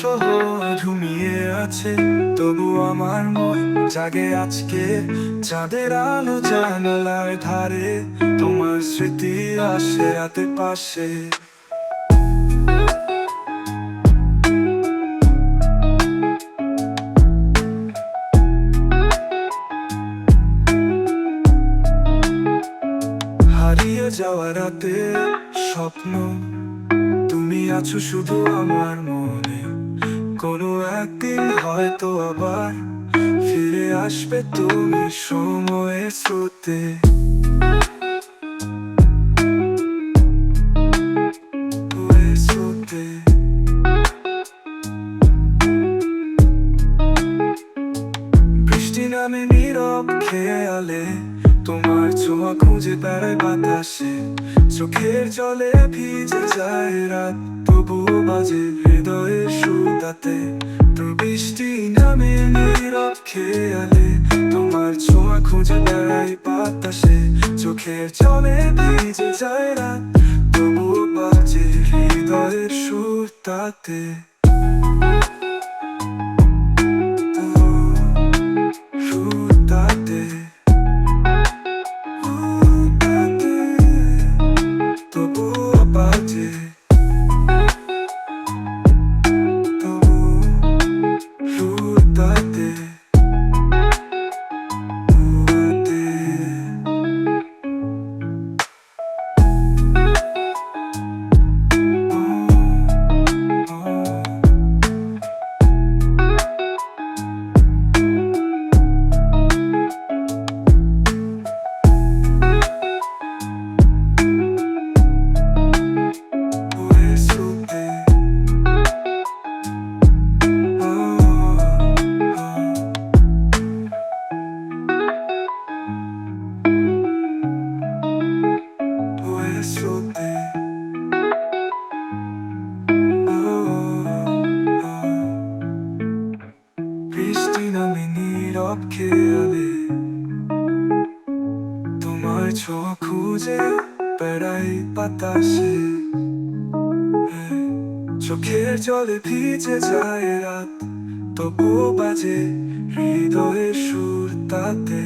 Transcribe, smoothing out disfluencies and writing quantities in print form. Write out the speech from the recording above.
শহর ঘুমিয়ে আছে, তবু আমার মন জাগে আজকে। চাঁদের আলো জানালার ধারে, তোমার স্মৃতি আসে রাতে পাশে। হারিয়ে যাওয়া রাতে স্বপ্ন, তুমি আছো শুধু আমার মনে। কোনো একদিন হয়তো আবার ফিরে আসবে তুমি সময়ের স্রোতে। বৃষ্টি নামে নীরব খেয়ালে, তোমার ছোঁয়া খুঁজে বেড়ায় বাতাসে। চোখের জলে ভিজে যায় রাত, তবুও বাজে হৃদয়ের সুর তাতে। তো বৃষ্টি নামে নীরব খেয়ালে, তোমার ছোঁয়া খুঁজে বেড়ায় বাতাসে। চোখের জলে ভিজে যায় রাত, তবুও বাজে হৃদয়ের সুর তাতে। বৃষ্টি নামে নীরব খেয়ালে, তোমার ছোঁয়া খুঁজে বেড়াই বাতাসে। চোখের জলে ভিজে যায় রাত, তবুও বাজে হৃদয়ের সুর তাতে।